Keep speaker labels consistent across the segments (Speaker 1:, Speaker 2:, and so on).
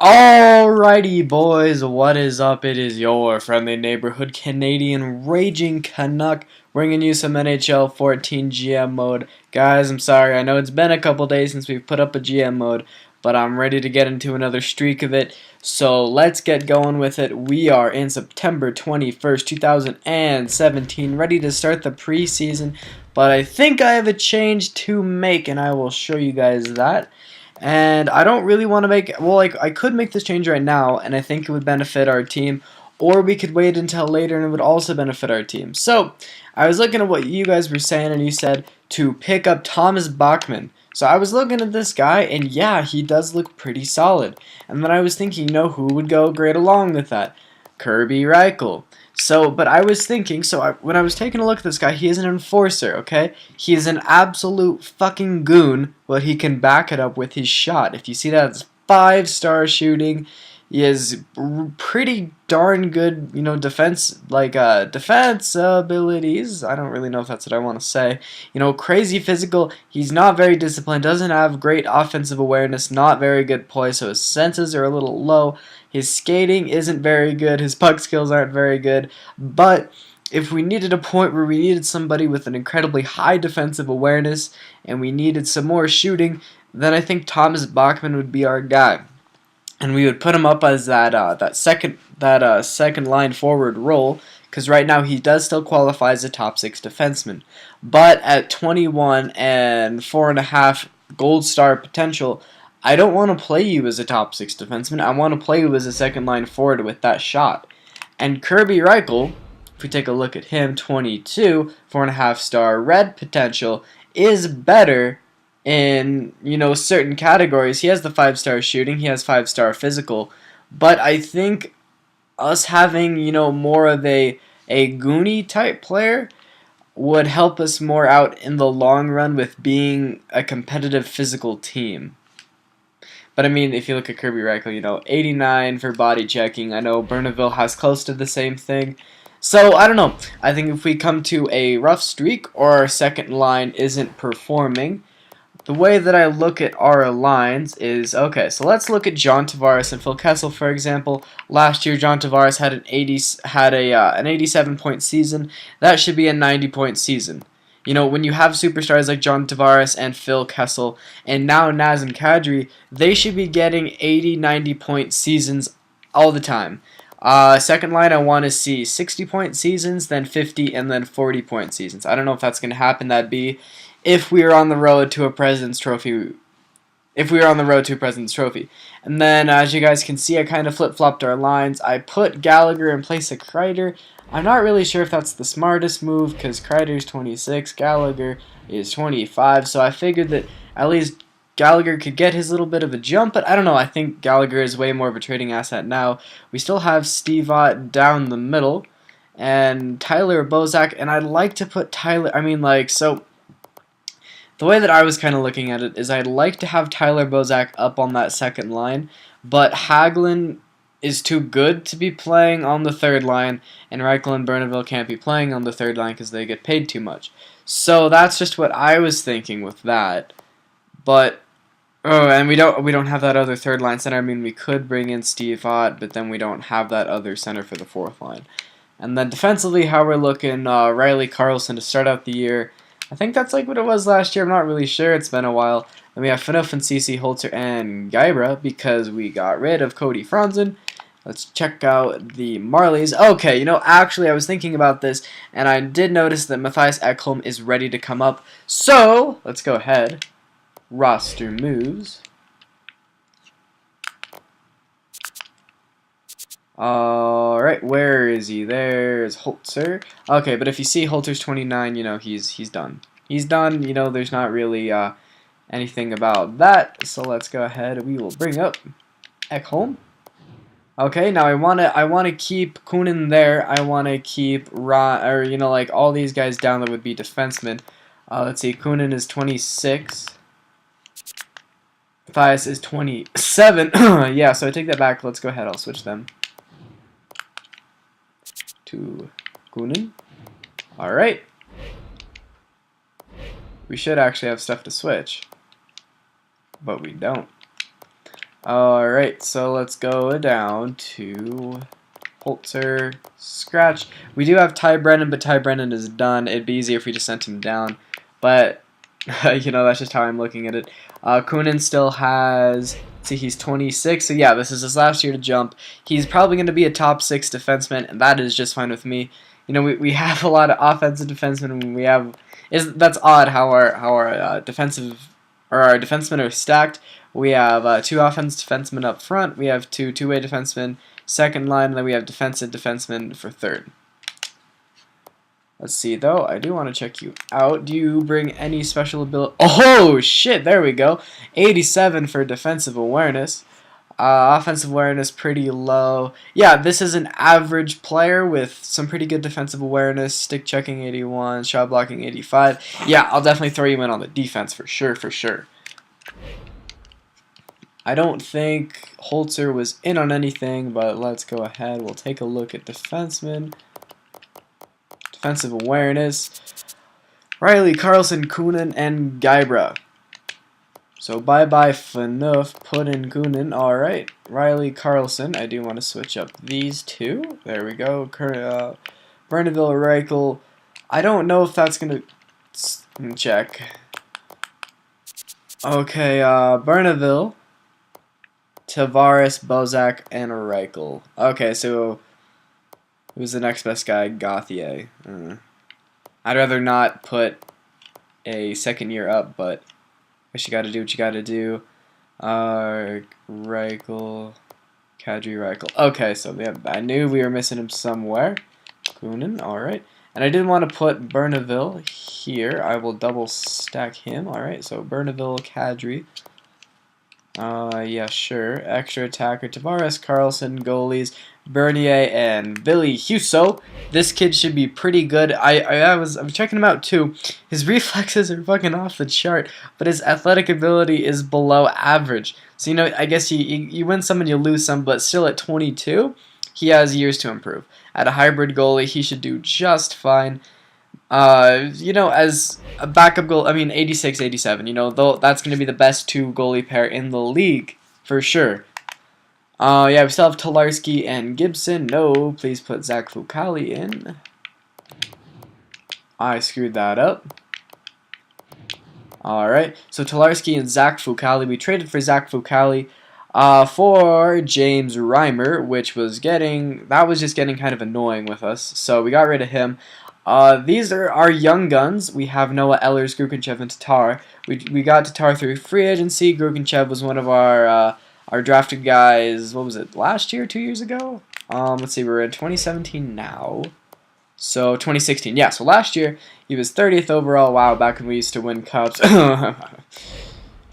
Speaker 1: Alrighty, boys, what is up? It is your friendly neighborhood Canadian Raging Canuck bringing you some NHL 14 GM mode. Guys, I'm sorry, I know it's been a couple days since we've put up a GM mode, but I'm ready to get into another streak of it, so let's get going with it. We are in September 21st, 2017, ready to start the preseason, but I think I have a change to make, and I will show you guys that. And I don't really want to make, well, like, I could make this change right now, and I think it would benefit our team, or we could wait until later, and it would also benefit our team. So, I was looking at what you guys were saying, and you said to pick up Thomas Bachman. So I was looking at this guy, and yeah, he does look pretty solid. And then I was thinking, who would go great along with that? Kirby Reichel. So, but I was thinking, when I was taking a look at this guy, he is an enforcer, okay? He is an absolute fucking goon, but he can back it up with his shot. If you see that, it's 5-star shooting. He has pretty darn good, defense abilities. I don't really know if that's what I want to say. Crazy physical. He's not very disciplined, doesn't have great offensive awareness, not very good poise, so his senses are a little low. His skating isn't very good, his puck skills aren't very good, but if we needed a point where we needed somebody with an incredibly high defensive awareness and we needed some more shooting, then I think Thomas Bachman would be our guy. And we would put him up as that second line forward role, because right now he does still qualify as a top 6 defenseman. But at 21 and 4.5 gold star potential, I don't want to play you as a top 6 defenseman. I want to play you as a second line forward with that shot. And Kirby Reichel, if we take a look at him, 22, 4.5 star red potential, is better in certain categories. He has the 5-star shooting, he has 5-star physical, but I think us having more of a Goonie type player would help us more out in the long run with being a competitive physical team. But I mean, if you look at Kirby Reichel, 89 for body checking. I know Bernaville has close to the same thing. So, I don't know. I think if we come to a rough streak or our second line isn't performing, the way that I look at our lines is, okay, so let's look at John Tavares and Phil Kessel, for example. Last year, John Tavares had an 87-point season. That should be a 90-point season. When you have superstars like John Tavares and Phil Kessel, and now Naz and Kadri, they should be getting 80, 90-point seasons all the time. Second line, I want to see 60-point seasons, then 50, and then 40-point seasons. I don't know if that's going to happen. That'd be if we are on the road to a President's Trophy. And then, as you guys can see, I kind of flip-flopped our lines. I put Gallagher in place of Kreider. I'm not really sure if that's the smartest move, because Kreider's 26, Gallagher is 25, so I figured that at least Gallagher could get his little bit of a jump, but I don't know, I think Gallagher is way more of a trading asset now. We still have Steve Ott down the middle, and Tyler Bozak, and I'd like to put the way that I was kind of looking at it is I'd like to have Tyler Bozak up on that second line, but Hagelin is too good to be playing on the third line, and Reichel and Bernaville can't be playing on the third line because they get paid too much. So that's just what I was thinking with that. But and we don't have that other third line center. I mean, we could bring in Steve Ott, but then we don't have that other center for the fourth line. And then defensively, how we're looking, Riley Carlson to start out the year. I think that's like what it was last year. I'm not really sure. It's been a while. Then we have Phaneuf and CC Holzer and Guybra because we got rid of Cody Franzen. Let's check out the Marlies. Okay, actually I was thinking about this, and I did notice that Matthias Ekholm is ready to come up. So, let's go ahead. Roster moves. Alright, where is he? There's Holzer. Okay, but if you see Holzer's 29, he's done. He's done, there's not really anything about that. So let's go ahead. We will bring up Ekholm. Okay, now I wanna keep Kunin there. I wanna keep all these guys down that would be defensemen. Let's see, Kunin is 26. Matthias is 27. Yeah, so I take that back. Let's go ahead. I'll switch them to Kunin. Alright. We should actually have stuff to switch, but we don't. Alright, so let's go down to Holzer, scratch. We do have Ty Brennan, but Ty Brennan is done. It'd be easier if we just sent him down. But, you know, that's just how I'm looking at it. Kunin still has, see, he's 26. So, yeah, this is his last year to jump. He's probably going to be a top 6 defenseman, and that is just fine with me. You know, we have a lot of offensive defensemen. We have, that's odd how our defensive, or our defensemen are stacked. We have 2 offensive defensemen up front. We have 2 two-way defensemen, second line, and then we have defensive defensemen for third. Let's see, though. I do want to check you out. Do you bring any special ability? Oh, shit. There we go. 87 for defensive awareness. Offensive awareness pretty low. Yeah, this is an average player with some pretty good defensive awareness. Stick checking 81, shot blocking 85. Yeah, I'll definitely throw you in on the defense for sure, for sure. I don't think Holzer was in on anything, but let's go ahead. We'll take a look at defensemen. Defensive awareness. Riley, Carlson, Kunin, and Guybra. So bye-bye Phaneuf, put in Kunin. Alright, Riley, Carlson. I do want to switch up these two. There we go. Bernaville, Reichel. I don't know if that's going to... check. Okay, Bernaville. Tavares, Bozak, and Reichel. Okay, so who's the next best guy? Gauthier. I'd rather not put a second year up, but I guess you gotta do what you gotta do. Reichel, Kadri, Reichel. Okay, so yeah, I knew we were missing him somewhere. Kunin, alright. And I didn't want to put Bernaville here. I will double stack him. Alright, so Bernaville, Kadri. Yeah, sure. Extra attacker, Tavares, Carlson, goalies, Bernier, and Billy Husso. This kid should be pretty good. I was checking him out too. His reflexes are fucking off the chart, but his athletic ability is below average. So, you know, I guess you win some and you lose some, but still at 22, he has years to improve. At a hybrid goalie, he should do just fine. You know, as a backup goal, I mean, 86, 87, you know, though that's going to be the best 2 goalie pair in the league, for sure. Yeah, we still have Tolarski and Gibson. No, please put Zach Fucali in. I screwed that up. Alright, so Tolarski and Zach Fucali. We traded for Zach Fucali for James Reimer, which was just getting kind of annoying with us, so we got rid of him. These are our young guns. We have Noah Ehlers, Grukenchev, and Tatar. We got Tatar through free agency. Grukenchev was one of our drafted guys, what was it, last year, 2 years ago? Let's see, we're in 2017 now. So, 2016, yeah, so last year, he was 30th overall, wow, back when we used to win cups.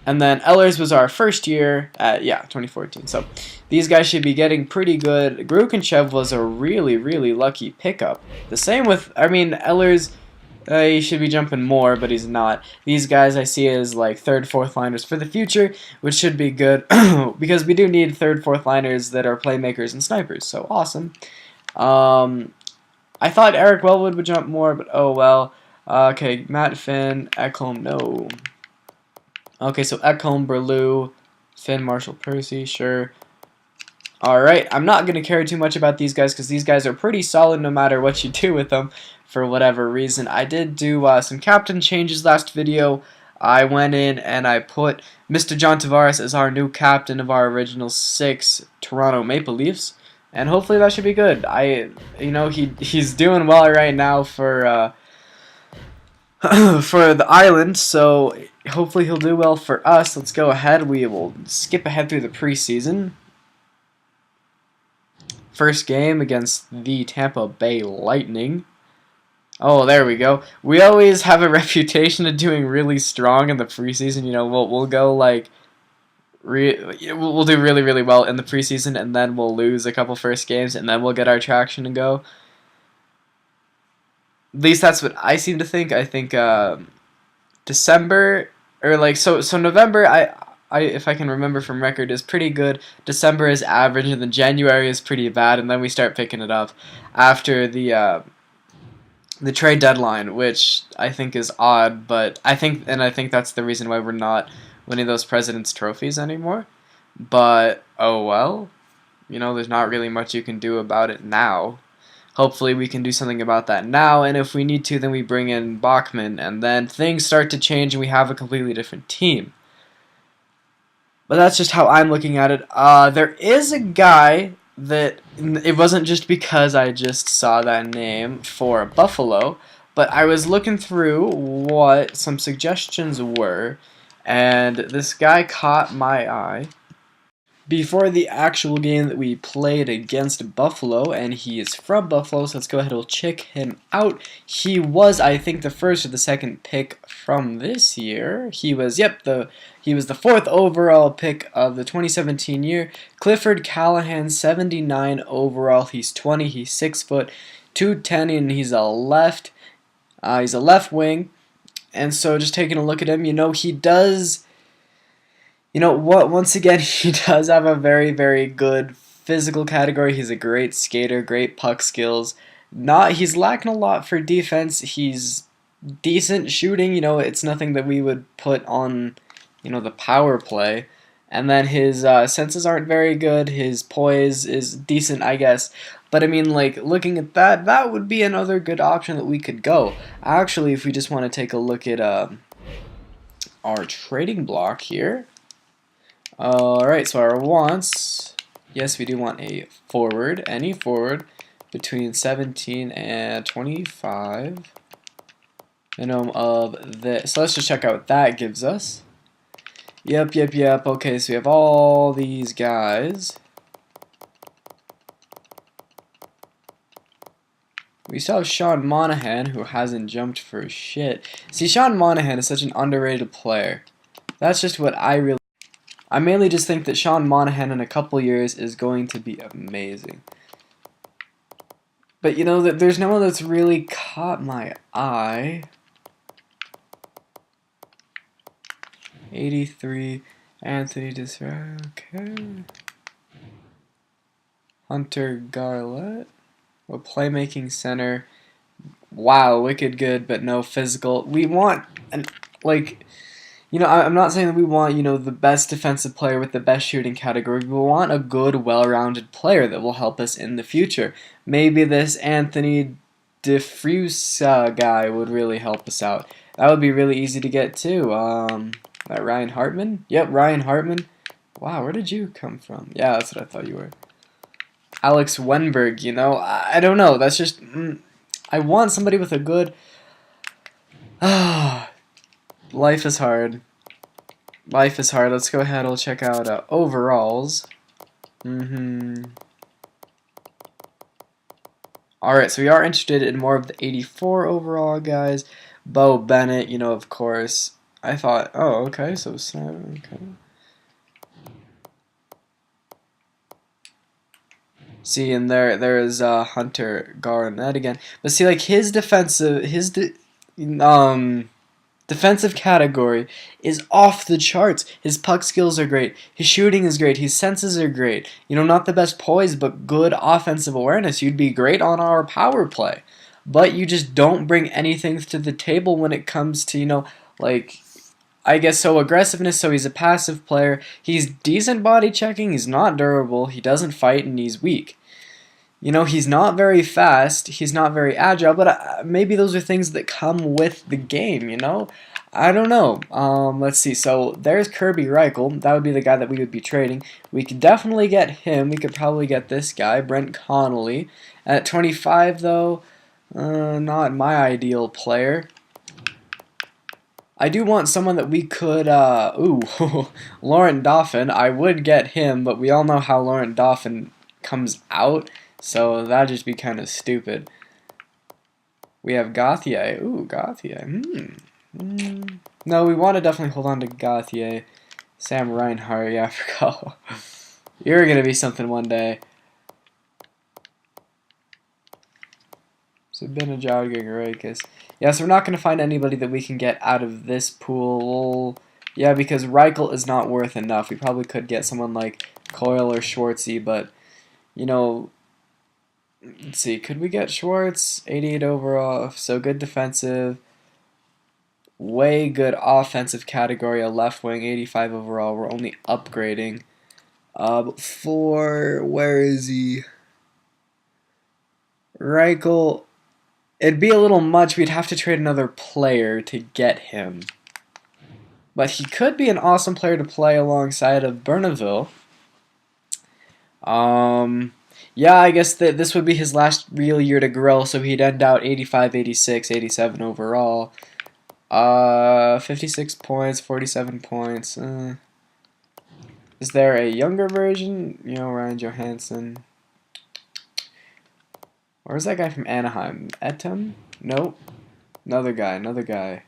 Speaker 1: And then Ehlers was our first year at, yeah, 2014. So these guys should be getting pretty good. Grukenchev was a really, really lucky pickup. The same with, I mean, Ehlers, he should be jumping more, but he's not. These guys I see as like third, fourth liners for the future, which should be good because we do need third, fourth liners that are playmakers and snipers. So awesome. I thought Eric Wellwood would jump more, but oh well. Okay, Matt Finn, Ekholm, no. Okay, so Ekholm, Berlew, Finn, Marshall, Percy, sure. Alright, I'm not going to care too much about these guys because these guys are pretty solid no matter what you do with them for whatever reason. I did do some captain changes last video. I went in and I put Mr. John Tavares as our new captain of our original 6 Toronto Maple Leafs. And hopefully that should be good. You know, he's doing well right now for for the island, so hopefully he'll do well for us. Let's go ahead. We will skip ahead through the preseason. First game against the Tampa Bay Lightning. Oh, there we go. We always have a reputation of doing really strong in the preseason. You know, we'll go like we'll do really, really well in the preseason, and then we'll lose a couple first games, and then we'll get our traction and go. At least that's what I seem to think. I think December or like so November. I if I can remember from record is pretty good. December is average, and then January is pretty bad, and then we start picking it up after the trade deadline, which I think is odd. But I think that's the reason why we're not winning those President's trophies anymore. But, oh well. You know, there's not really much you can do about it now. Hopefully we can do something about that now, and if we need to, then we bring in Bachman, and then things start to change and we have a completely different team. But that's just how I'm looking at it. There is a guy that, it wasn't just because I just saw that name for Buffalo, but I was looking through what some suggestions were, and this guy caught my eye before the actual game that we played against Buffalo, and he is from Buffalo, so let's go ahead and check him out. He was, I think, the first or the second pick from this year. He was, he was the 4th overall pick of the 2017 year. Clifford Callahan, 79 overall. He's 20. He's 6 foot, 210, and he's a left. He's a left wing, and so just taking a look at him, you know, he does. You know what? Once again, he does have a very, very good physical category. He's a great skater, great puck skills. He's lacking a lot for defense. He's decent shooting. You know, it's nothing that we would put on, you know, the power play. And then his senses aren't very good. His poise is decent, I guess. But I mean, like, looking at that, that would be another good option that we could go. Actually, if we just want to take a look at our trading block here. Alright, so our wants, yes, we do want a forward, any forward, between 17 and 25, minimum of this. So let's just check out what that gives us. Yep, okay, so we have all these guys. We still have Sean Monahan, who hasn't jumped for shit. See, Sean Monahan is such an underrated player. That's just what I mainly just think that Sean Monahan in a couple years is going to be amazing. But you know, that there's no one that's really caught my eye. 83, Anthony Desra, okay. Hunter Garlett, a playmaking center. Wow, wicked good, but no physical. We want, like, you know, I'm not saying that we want, you know, the best defensive player with the best shooting category. We want a good, well-rounded player that will help us in the future. Maybe this Anthony DeFrusa guy would really help us out. That would be really easy to get too. That Ryan Hartman? Yep, Ryan Hartman. Wow, where did you come from? Yeah, that's what I thought you were. Alex Wenberg, you know, I don't know. That's just, I want somebody with a good. Life is hard. Life is hard. Let's go ahead and check out overalls. Alright, so we are interested in more of the 84 overall guys. Bo Bennett, you know, of course. I thought, oh, okay, so 7, okay. See, and there is Hunter Garnett again. But see, like, his defensive category is off the charts. His puck skills are great. His shooting is great. His senses are great. You know, not the best poise, but good offensive awareness. You'd be great on our power play. But you just don't bring anything to the table when it comes to, you know, like, I guess so aggressiveness, so he's a passive player. He's decent body checking. He's not durable. He doesn't fight, and he's weak. You know, he's not very fast, he's not very agile, but maybe those are things that come with the game, you know? I don't know. Let's see. So there's Kirby Reichel. That would be the guy that we would be trading. We could definitely get him. We could probably get this guy, Brent Connolly. At 25, though, not my ideal player. I do want someone that we could, Laurent Dauphin. I would get him, but we all know how Laurent Dauphin comes out. So that'd just be kind of stupid. We have Gauthier. Ooh, Gauthier. No, we want to definitely hold on to Gauthier. Sam Reinhart. Yeah, I forgot. You're going to be something one day. So Benajad Gagarakis. Yeah, so we're not going to find anybody that we can get out of this pool. Yeah, because Reichel is not worth enough. We probably could get someone like Coyle or Schwartzy, but, you know, let's see, could we get Schwartz? 88 overall, so good defensive, way good offensive category, a left wing, 85 overall. We're only upgrading. For where is he? Reichel. It'd be a little much. We'd have to trade another player to get him. But he could be an awesome player to play alongside of Bernaville. Yeah, I guess that this would be his last real year to grow, so he'd end out 85, 86, 87 overall. 56 points, 47 points. Is there a younger version? You know, Ryan Johansson. Where's that guy from Anaheim? Etam? Nope. Another guy.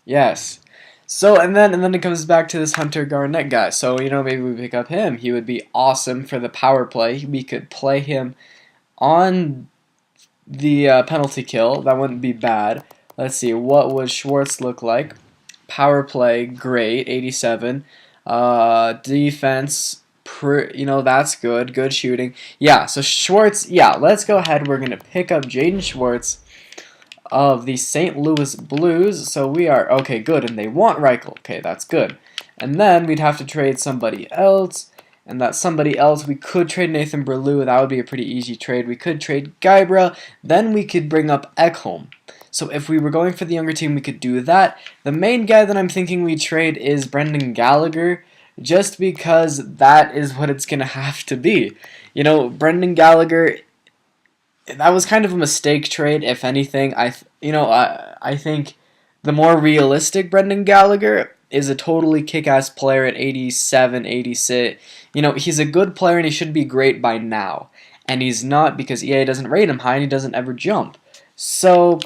Speaker 1: Yes. So, and then it comes back to this Hunter Garnett guy. So, you know, maybe we pick up him. He would be awesome for the power play. We could play him on the penalty kill. That wouldn't be bad. Let's see, what would Schwartz look like? Power play, great, 87. Defense, you know, that's good. Good shooting. Yeah, so Schwartz, yeah, let's go ahead. We're going to pick up Jaden Schwartz of the St. Louis Blues. So we are, okay, good, and they want Reichel. Okay, that's good. And then we'd have to trade somebody else, and that somebody else, we could trade Nathan Berlew. That would be a pretty easy trade. We could trade Guybra. Then we could bring up Ekholm. So if we were going for the younger team, we could do that. The main guy that I'm thinking we trade is Brendan Gallagher, just because that is what it's going to have to be. You know, Brendan Gallagher, that was kind of a mistake trade, if anything. I think the more realistic Brendan Gallagher is a totally kick-ass player at 87, 86. You know, he's a good player and he should be great by now. And he's not because EA doesn't rate him high and he doesn't ever jump. So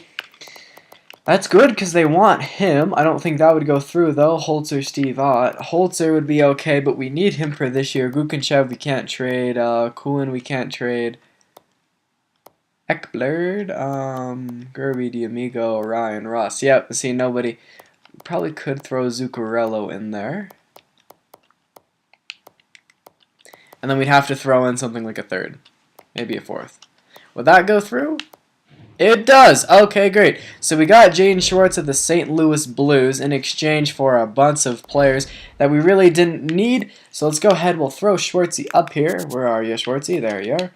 Speaker 1: that's good because they want him. I don't think that would go through, though. Holzer, Steve Ott. Holzer would be okay, but we need him for this year. Gukinchev, we can't trade. Kulin, we can't trade. Ekblad, Gerby, D'Amigo, Ryan, Ross. Yep, see, nobody. Probably could throw Zuccarello in there. And then we'd have to throw in something like a third. Maybe a fourth. Would that go through? It does! Okay, great. So we got Jaden Schwartz of the St. Louis Blues in exchange for a bunch of players that we really didn't need. So let's go ahead. We'll throw Schwartzy up here. Where are you, Schwartzy? There you are.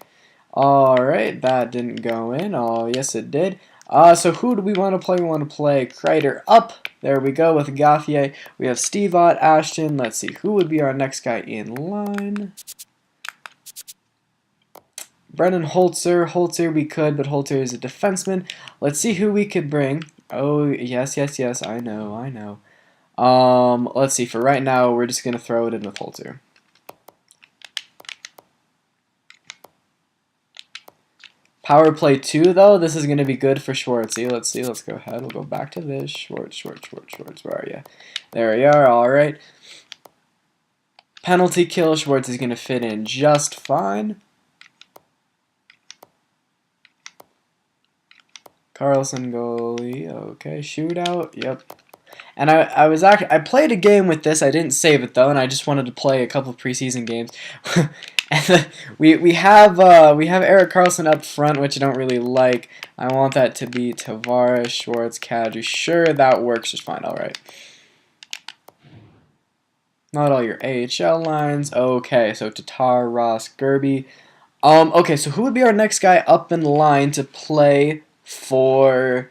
Speaker 1: Alright, that didn't go in. Oh, yes it did. So who do we want to play? We want to play Kreider up. There we go with Gauthier. We have Steve Ott, Ashton. Let's see, who would be our next guy in line? Brendan Holzer. Holzer we could, but Holzer is a defenseman. Let's see who we could bring. Oh, yes, I know. Let's see, for right now, we're just going to throw it in with Holzer. Power play 2, though, this is going to be good for Schwartzy. Let's see, let's go ahead. We'll go back to this. Schwartz, where are you? There you are, alright. Penalty kill, Schwartz is going to fit in just fine. Carlson goalie, okay. Shootout, yep. And I played a game with this. I didn't save it though, and I just wanted to play a couple of preseason games. And we have Erik Karlsson up front, which I don't really like. I want that to be Tavares, Schwartz, Kadri. Sure, that works just fine. All right. Not all your AHL lines. Okay, so Tatar, Ross, Gerby. Okay, so who would be our next guy up in line to play for?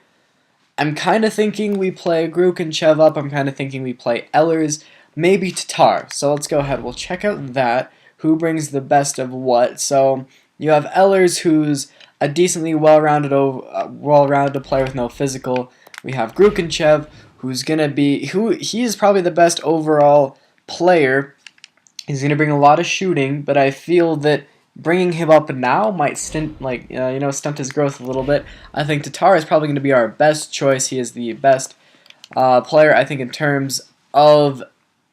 Speaker 1: I'm kind of thinking we play Grukinchev up. I'm kind of thinking we play Ehlers, maybe Tatar. So let's go ahead. We'll check out that. Who brings the best of what? So you have Ehlers, who's a decently well-rounded player with no physical. We have Grukinchev, who's gonna be he is probably the best overall player. He's gonna bring a lot of shooting, but I feel that bringing him up now might stunt his growth a little bit. I think Tatar is probably going to be our best choice. He is the best player, I think, in terms of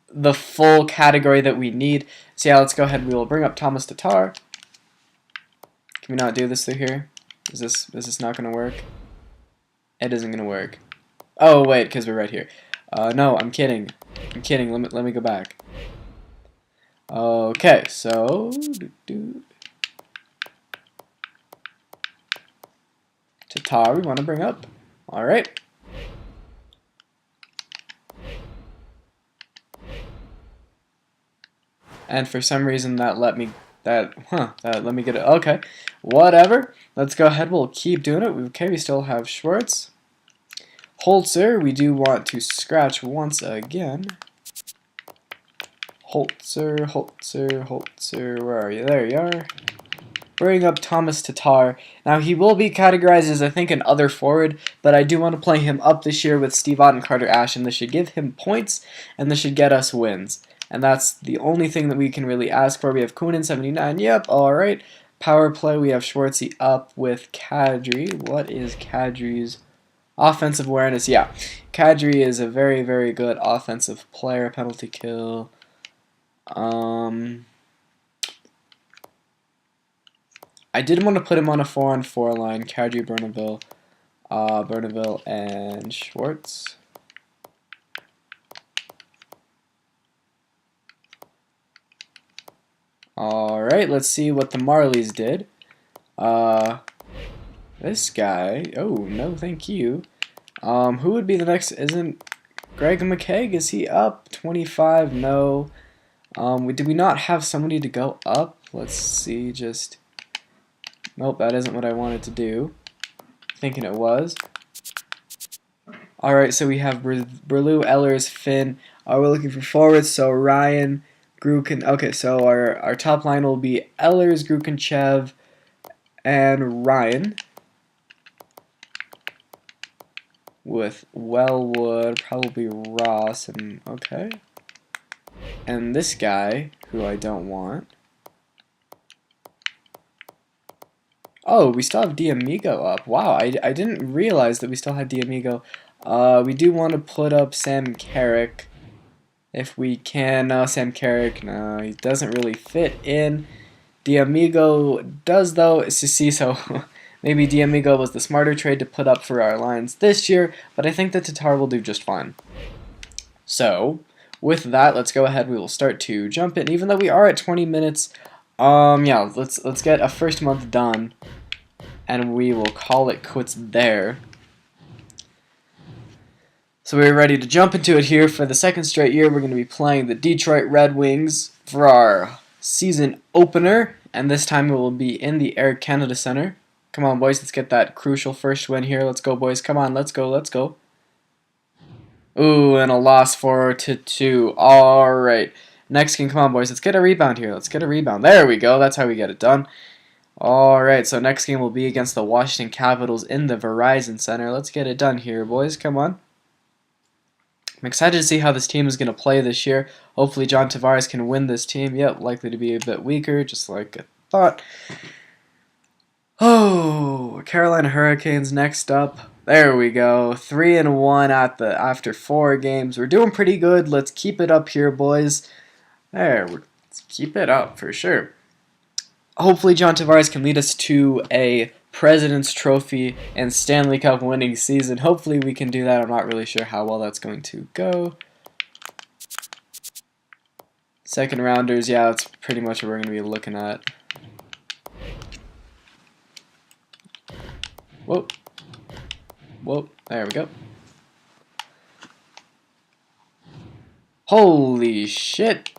Speaker 1: the full category that we need. So yeah, let's go ahead. We will bring up Thomas Tatar. Can we not do this through here? Is this not going to work? It isn't going to work. Oh wait, because we're right here. No, I'm kidding. Let me go back. Okay, so Tatar we want to bring up. Alright. and for some reason that let me get it. Okay, whatever. Let's go ahead. We'll keep doing it. Okay, we still have Schwartz. Holzer, we do want to scratch once again. Holzer, where are you? There you are. Bring up Thomas Tatar. Now, he will be categorized as, I think, an other forward, but I do want to play him up this year with Steve Ott and Carter Ashton. This should give him points, and this should get us wins. And that's the only thing that we can really ask for. We have Kunin, 79. Yep, all right. Power play, we have Schwartzy up with Kadri. What is Kadri's offensive awareness? Yeah, Kadri is a very, very good offensive player. Penalty kill. I did want to put him on a 4-on-4 line. Kadri, Bernaville, and Schwartz. Alright, let's see what the Marlies did. This guy, oh, no thank you. Who would be the next? Isn't Greg McKegg, is he up? 25, no. Did we not have somebody to go up? Let's see, just... Nope, that isn't what I wanted to do. Thinking it was. Alright, so we have Berlou, Ehlers, Finn. We're looking for forwards, so Ryan, Grukin. Okay, so our top line will be Ehlers, Grukinchev, and Ryan. With Wellwood, probably Ross, and okay. And this guy, who I don't want. Oh, we still have D'Amigo up. Wow, I didn't realize that we still had D'Amigo. We do want to put up Sam Carrick if we can. No, Sam Carrick, no, he doesn't really fit in. D'Amigo does, though. See, so maybe D'Amigo was the smarter trade to put up for our lines this year, but I think that Tatar will do just fine. So, with that, let's go ahead. We will start to jump in, even though we are at 20 minutes. Yeah, let's get a first month done, and we will call it quits there. So we're ready to jump into it here. For the second straight year, we're going to be playing the Detroit Red Wings for our season opener, and this time it will be in the Air Canada Center. Come on, boys, let's get that crucial first win here. Let's go, boys. Come on, let's go. Ooh, and a loss 4-2. All right. Next game, come on, boys. Let's get a rebound here. There we go. That's how we get it done. All right, so next game will be against the Washington Capitals in the Verizon Center. Let's get it done here, boys. Come on. I'm excited to see how this team is going to play this year. Hopefully, John Tavares can win this team. Yep, likely to be a bit weaker, just like I thought. Oh, Carolina Hurricanes next up. There we go. 3-1 after 4 games. We're doing pretty good. Let's keep it up here, boys. Let's keep it up for sure. Hopefully John Tavares can lead us to a President's Trophy and Stanley Cup winning season. Hopefully we can do that. I'm not really sure how well that's going to go. Second rounders, yeah, that's pretty much what we're going to be looking at. Whoa, there we go. Holy shit.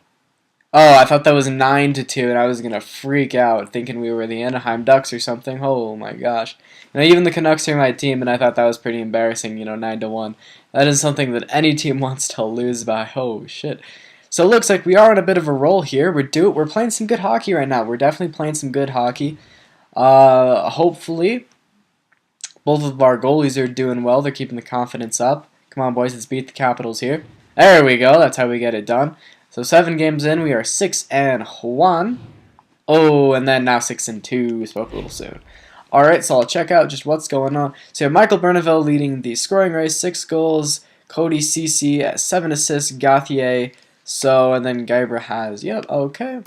Speaker 1: Oh, I thought that was 9-2, and I was going to freak out thinking we were the Anaheim Ducks or something. Oh my gosh. Even the Canucks are my team, and I thought that was pretty embarrassing, 9-1. That is something that any team wants to lose by. Oh shit. So it looks like we are on a bit of a roll here. We're playing some good hockey right now. We're definitely playing some good hockey. Hopefully, both of our goalies are doing well. They're keeping the confidence up. Come on, boys, let's beat the Capitals here. There we go. That's how we get it done. So 7 games in, we are 6-1. Oh, and then now 6-2. Spoke a little soon. All right, so I'll check out just what's going on. So you have Michael Bernaville leading the scoring race, 6 goals. Cody Ceci, 7 assists. Gauthier. So, and then Guybra has. Yep, okay.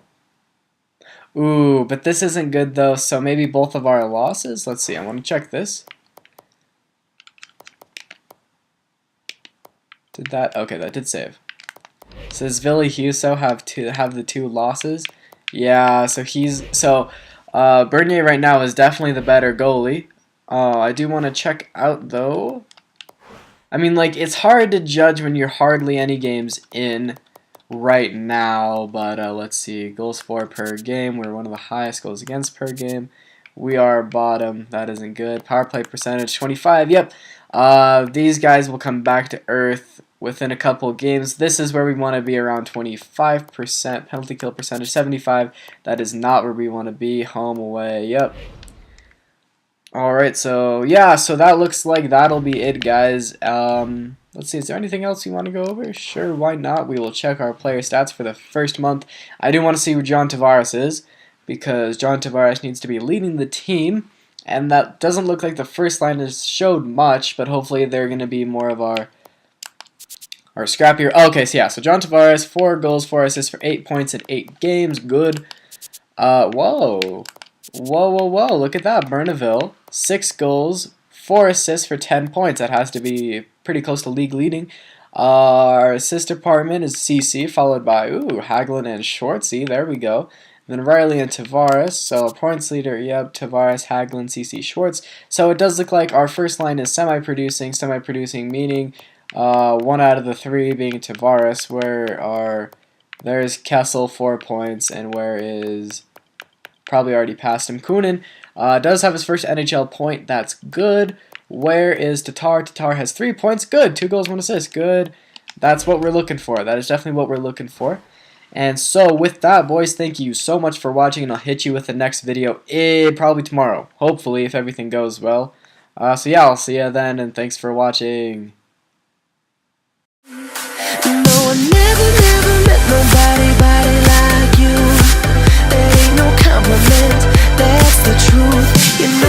Speaker 1: Ooh, but this isn't good though. So maybe both of our losses. Let's see. I want to check this. Did that? Okay, that did save. So does Ville Husso have the 2 losses? Yeah, so Bernier right now is definitely the better goalie. I do want to check out though. I mean, like, it's hard to judge when you're hardly any games in right now, but let's see. Goals for per game. We're one of the highest goals against per game. We are bottom. That isn't good. Power play percentage 25. Yep. These guys will come back to earth within a couple of games. This is where we want to be, around 25%. Penalty kill percentage 75. That is not where we want to be. Home, away. Yep. Alright, so yeah, so that looks like that'll be it, guys. Let's see, is there anything else you want to go over? Sure, why not? We will check our player stats for the first month. I do want to see who John Tavares is, because John Tavares needs to be leading the team, and that doesn't look like the first line has showed much, but hopefully they're going to be more of our scrappier. Okay, so yeah, so John Tavares, 4 goals, 4 assists for 8 points in 8 games. Good. Whoa, look at that. Bernaville, 6 goals, 4 assists for 10 points. That has to be pretty close to league leading. Our assist department is CC, followed by, Hagelin and Schwartz. There we go. Then Riley and Tavares. So points leader, yep, Tavares, Hagelin, CC, Schwartz. So it does look like our first line is semi-producing meaning 1 out of the 3 being Tavares, where there's Kessel, 4 points, and where is, probably already passed him, Kunin. Does have his first NHL point. That's good. Where is Tatar? Tatar has 3 points. Good. 2 goals, 1 assist. Good. That's what we're looking for. That is definitely what we're looking for. And so with that, boys, thank you so much for watching, and I'll hit you with the nenext video probably tomorrow. Hopefully, if everything goes well. So yeah, I'll see you then, and thanks for watching.
Speaker 2: No, I never met nobody like you. There ain't no compliment, that's the truth. You know